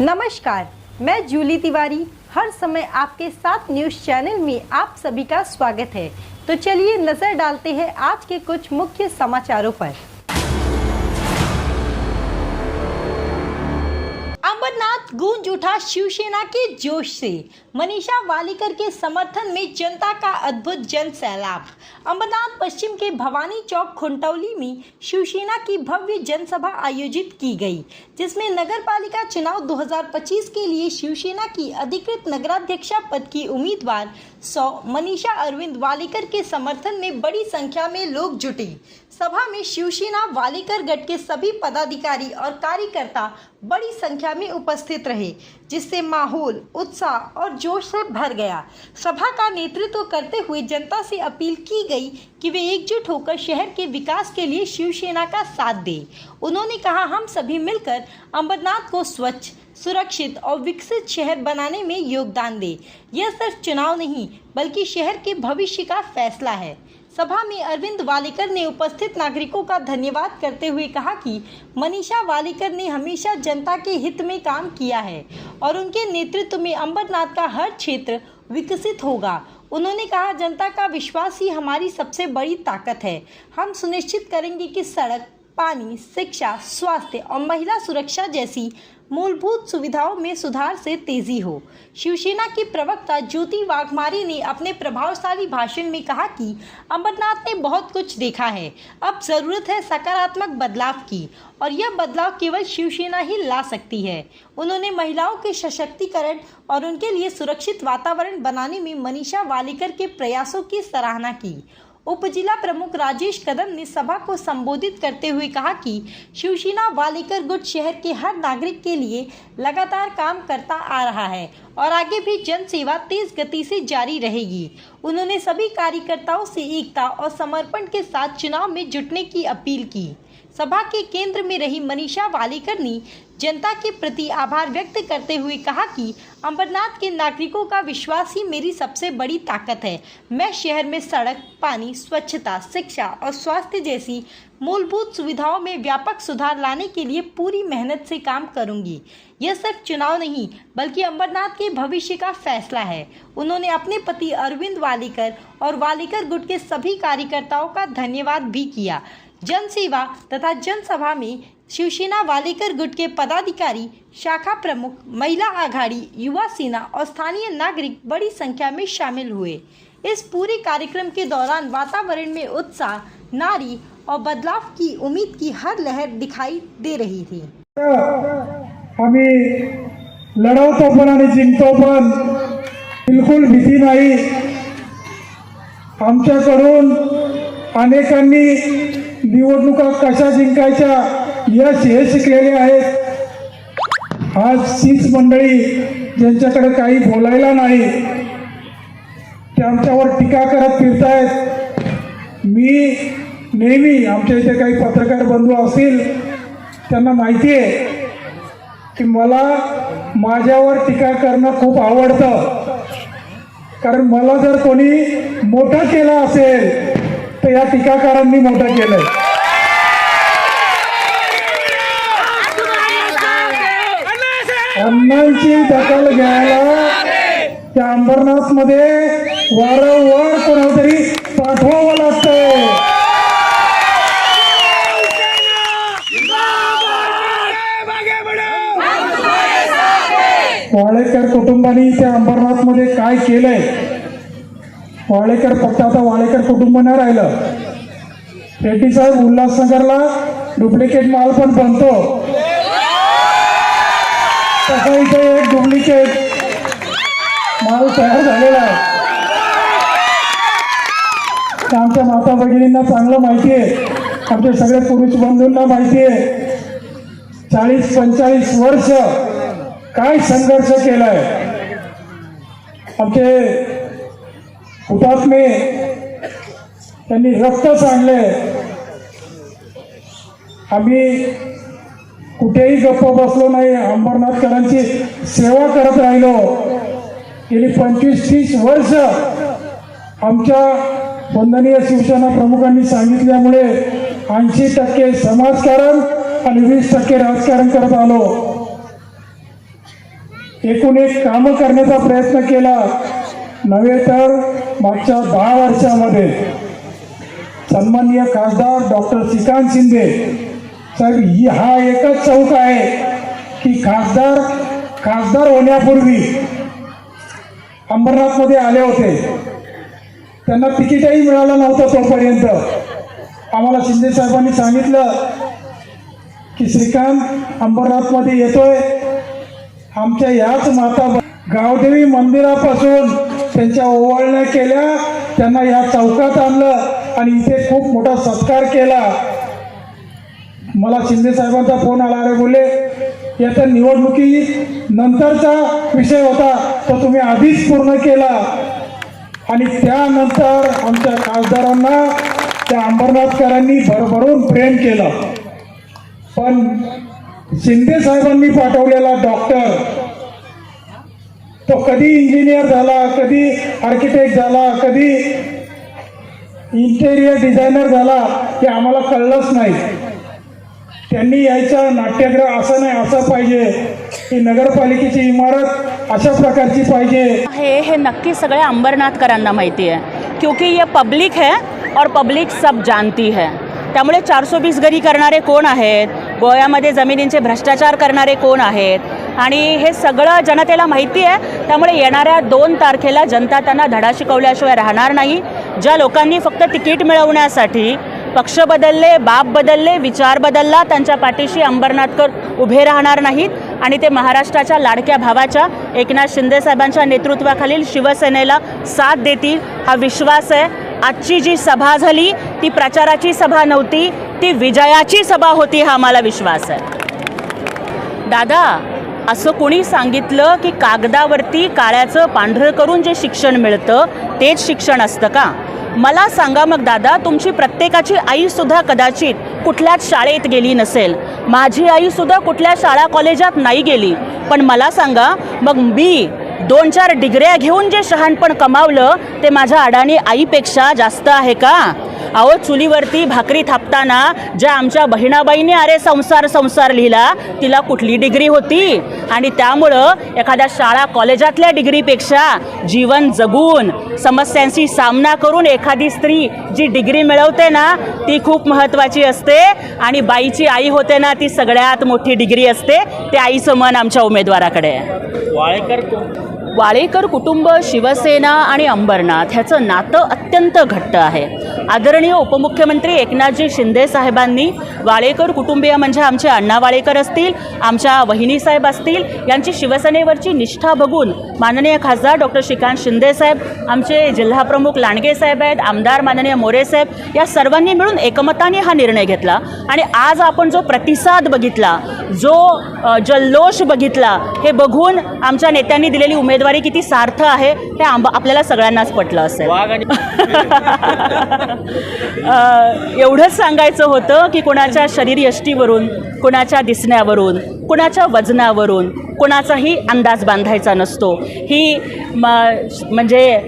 नमस्कार, मैं जूली तिवारी हर समय आपके साथ न्यूज़ चैनल में आप सभी का स्वागत है। तो चलिए नजर डालते हैं आज के कुछ मुख्य समाचारों पर। अमरनाथ गूंज उठा शिवसेना के जोश से। मनीषा वालीकर के समर्थन में जनता का अद्भुत जन सैलाब। अमरनाथ पश्चिम के भवानी चौक खुंटौली में शिवसेना की भव्य जनसभा आयोजित की गई, जिसमें नगर पालिका चुनाव 2025 के लिए शिवसेना की अधिकृत नगराध्यक्षा पद की उम्मीदवार मनीषा अरविंद वालीकर के समर्थन में बड़ी संख्या में लोग जुटे। सभा में शिवसेना वालीकर गढ़ के सभी पदाधिकारी और कार्यकर्ता बड़ी संख्या में उपस्थित रहे, जिससे माहौल उत्साह और जोश से भर गया। सभा का नेतृत्व करते हुए जनता से अपील की गई कि वे एकजुट होकर शहर के विकास के लिए शिवसेना का साथ दें। उन्होंने कहा, हम सभी मिलकर अमरनाथ को स्वच्छ, सुरक्षित और विकसित शहर बनाने में योगदान दें। यह सिर्फ चुनाव नहीं बल्कि शहर के भविष्य का फैसला है। सभा में अरविंद वालीकर ने उपस्थित नागरिकों का धन्यवाद करते हुए कहा कि मनीषा वालीकर ने हमेशा जनता के हित में काम किया है और उनके नेतृत्व में अमरनाथ का हर क्षेत्र विकसित होगा। उन्होंने कहा, जनता का विश्वास ही हमारी सबसे बड़ी ताकत है। हम सुनिश्चित करेंगे कि सड़क, पानी, शिक्षा, स्वास्थ्य और महिला सुरक्षा जैसी मूलभूत सुविधाओं में सुधार से तेजी हो। शिवसेना की प्रवक्ता ज्योति वाघमारे ने अपने प्रभावशाली भाषण में कहा कि अमरनाथ ने बहुत कुछ देखा है, अब जरूरत है सकारात्मक बदलाव की और यह बदलाव केवल शिवसेना ही ला सकती है। उन्होंने महिलाओं के सशक्तिकरण और उनके लिए सुरक्षित वातावरण बनाने में मनीषा वालीकर के प्रयासों की सराहना की। उप जिला प्रमुख राजेश कदम ने सभा को संबोधित करते हुए कहा कि शिवसेना वालीकर गुट शहर के हर नागरिक के लिए लगातार काम करता आ रहा है और आगे भी जन सेवा तेज गति से जारी रहेगी। उन्होंने सभी कार्यकर्ताओं से एकता और समर्पण के साथ चुनाव में जुटने की अपील की। सभा के केंद्र में रही मनीषा वालीकर ने जनता के प्रति आभार व्यक्त करते हुए कहा कि अमरनाथ के नागरिकों का विश्वास ही मेरी सबसे बड़ी ताकत है। मैं शहर में सड़क, पानी, स्वच्छता, शिक्षा और स्वास्थ्य जैसी मूलभूत सुविधाओं में व्यापक सुधार लाने के लिए पूरी मेहनत से काम करूंगी। यह सिर्फ चुनाव नहीं बल्कि अमरनाथ के भविष्य का फैसला है। उन्होंने अपने पति अरविंद वालीकर और वालीकर गुट के सभी कार्यकर्ताओं का धन्यवाद भी किया। जनसेवा तथा जनसभा में शिवसेना वालीकर गुट के पदाधिकारी, शाखा प्रमुख, महिला आघाड़ी, युवा सेना और स्थानीय नागरिक बड़ी संख्या में शामिल हुए। इस पूरे कार्यक्रम के दौरान वातावरण में उत्साह, नारी और बदलाव की उम्मीद की हर लहर दिखाई दे रही थी। आम्ही लढवतो पण आणि जिंकतो पण, बिलकुल भीती नाही। आमच्याकडून अनेकांनी निवडणुका कशा जिंकायच्या यश हे शिकलेले आहेत। आज तीच मंडळी ज्यांच्याकडे काही बोलायला नाही ते आमच्यावर टीका करत फिरतायत। मी नेहमी आमच्या इथे काही पत्रकार बंधू असतील त्यांना माहिती आहे की मला माझ्यावर टीका करणं खूप आवडतं, कारण मला जर कोणी मोठं केलं असेल तर या टीकाकारांनी मोठं केलंय। अण्णांची दखल घ्यायला त्या अंबरनाथ मध्ये वारंवार कोणातरी पाठवावं लागतंय। वाळेकर कुटुंबाने त्या अंबरनाथ मध्ये काय केलंय? वाळेकर फक्त आता वाळेकर कुटुंब नाही राहिलं। रेड्डी साहेब उल्हासनगरला डुप्लिकेट माल पण बनतो, तसा इथे एक डुप्लिकेट माल तयार झालेला आहे। आमच्या माता भगिनींना चांगलं माहिती आहे, आमचे सगळे पुरुष बंधूंना माहिती आहे 40-45 वर्ष काय संघर्ष केलाय। आमचे हुतात्मे त्यांनी रक्त सांडले। आम्ही कुठेही गप्प बसलो नाही, अंबरनाथकरांची सेवा करत राहिलो। गेली 25-30 वर्ष आमच्या वंदनीय शिवसेना प्रमुखांनी सांगितल्यामुळे 80% समाजकारण आणि 20% राजकारण करत आलो। एकूण एक कामं करण्याचा प्रयत्न केला, नव्हे तर मागच्या 10 वर्षामध्ये सन्माननीय खासदार डॉक्टर श्रीकांत शिंदे साहेब हा एकच चौक आहे की खासदार होण्यापूर्वी अंबरनाथमध्ये आले होते, त्यांना तिकीटही मिळालं नव्हतं. तोपर्यंत आम्हाला शिंदे साहेबांनी सांगितलं की श्रीकांत अंबरनाथमध्ये येतोय. आमच्या याच माता गावदेवी मंदिरापासून त्यांच्या ओवाळण्या केल्या, त्यांना या चौकात आणलं आणि इथे खूप मोठा सत्कार केला. मला शिंदे साहेबांचा फोन आला, अरे बोलले याचा निवडणुकी नंतरचा विषय होता तो तुम्ही आधीच पूर्ण केला. आणि त्यानंतर आमच्या खासदारांना त्या अंबरनाथकरांनी भरभरून प्रेम केलं. पण शिंदे साहेबांनी पाठवलेला डॉक्टर तो कधी इंजिनियर झाला, कधी आर्किटेक्ट झाला, कधी इंटेरियर डिझायनर झाला हे आम्हाला कळलंच नाही. त्यांनी यायचं नाट्यगृह असं नाही असं पाहिजे, की नगरपालिकेची इमारत अशा प्रकारची पाहिजे. हे नक्की सगळ्या अंबरनाथकरांना माहिती आहे, क्योंकि ये पब्लिक है और पब्लिक सब जानती है. त्यामुळे 420 गरी करणारे कोण आहेत, गोव्यामध्ये जमिनींचे भ्रष्टाचार करणारे कोण आहेत, आणि हे सगळं जनतेला माहिती आहे. त्यामुळे येणाऱ्या 2 तारखेला जनता त्यांना धडा शिकवल्याशिवाय राहणार नाही. ज्या लोकांनी फक्त तिकीट मिळवण्यासाठी पक्ष बदलले, बाप बदलले, विचार बदलला, त्यांच्या पाठीशी अंबरनाथकर उभे राहणार नाहीत. आणि ते महाराष्ट्राच्या लाडक्या भावाच्या एकनाथ शिंदे साहेबांच्या नेतृत्वाखालील शिवसेनेला साथ देतील हा विश्वास आहे. आजची जी सभा झाली ती प्रचाराची सभा नव्हती, ती विजयाची सभा होती हा आम्हाला विश्वास आहे. दादा, असं कोणी सांगितलं की कागदावरती काळ्याचं पांढरं करून जे शिक्षण मिळतं तेच शिक्षण असतं का? मला सांगा मग दादा, तुमची प्रत्येकाची आईसुद्धा कदाचित कुठल्याच शाळेत गेली नसेल, माझी आईसुद्धा कुठल्या शाळा कॉलेजात नाही गेली. पण मला सांगा मग मी 2-4 डिग्र्या घेऊन जे शहाणपण कमावलं ते माझ्या अडाणी आईपेक्षा जास्त आहे का? अहो, चुलीवरती भाकरी थापताना ज्या आमच्या बहिणाबाईने अरे संसार लिहिला तिला कुठली डिग्री होती? आणि त्यामुळं एखाद्या शाळा कॉलेजातल्या डिग्रीपेक्षा जीवन जगून समस्यांशी सामना करून एखादी स्त्री जी डिग्री मिळवते ना ती खूप महत्त्वाची असते. आणि बाईची आई होते ना ती सगळ्यात मोठी डिग्री असते. ते आईचं मन आमच्या उमेदवाराकडे आहे. वाळेकर कुटुंब, शिवसेना आणि अंबरनाथ ह्याचं नातं अत्यंत घट्ट आहे. आदरणीय उपमुख्यमंत्री एकनाथजी शिंदे साहेबांनी वाळेकर कुटुंबीय म्हणजे आमचे अण्णा वाळेकर असतील, आमच्या वहिनीसाहेब असतील, यांची शिवसेनेवरची निष्ठा बघून माननीय खासदार डॉक्टर श्रीकांत शिंदे साहेब, आमचे जिल्हाप्रमुख लांडगे साहेब आहेत, आमदार माननीय मोरे साहेब, या सर्वांनी मिळून एकमताने हा निर्णय घेतला. आणि आज आपण जो प्रतिसाद बघितला, जो जल्लोष बघितला, हे बघून आमच्या नेत्यांनी दिलेली उमेदवारी किती सार्थ आहे हे आपल्याला सगळ्यांनाच पटलं असेल. एवढंच सांगायचं होतं की कोणाच्या शरीरयष्टीवरून, कोणाच्या दिसण्यावरून, कोणाच्या वजनावरून कोणाचाही अंदाज बांधायचा नसतो. ही म्हणजे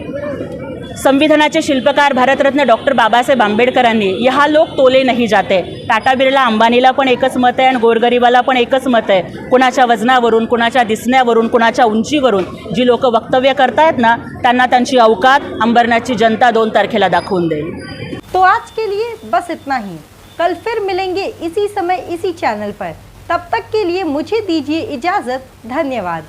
संविधानाचे शिल्पकार भारतरत्न डॉक्टर बाबासाहेब आंबेडकरांनी यहा लोक तोले नाही जाते. टाटा बिर्ला अंबानीला पण एकच मत आहे आणि गोरगरिबाला पण एकच मत आहे. कुणाच्या वजनावरून, कुणाच्या दिसण्यावरून, कुणाच्या उंचीवरून जी लोक वक्तव्य करतायत ना त्यांना त्यांची अवकात अंबरनाथची जनता 2 तारखेला दाखवून देईल. तो आज के लिए बस इतना ही. कल फिर मिलेंगे इसी समय इसी चैनल पर. तब तक के लिए मुझे दीजिए इजाज़त. धन्यवाद.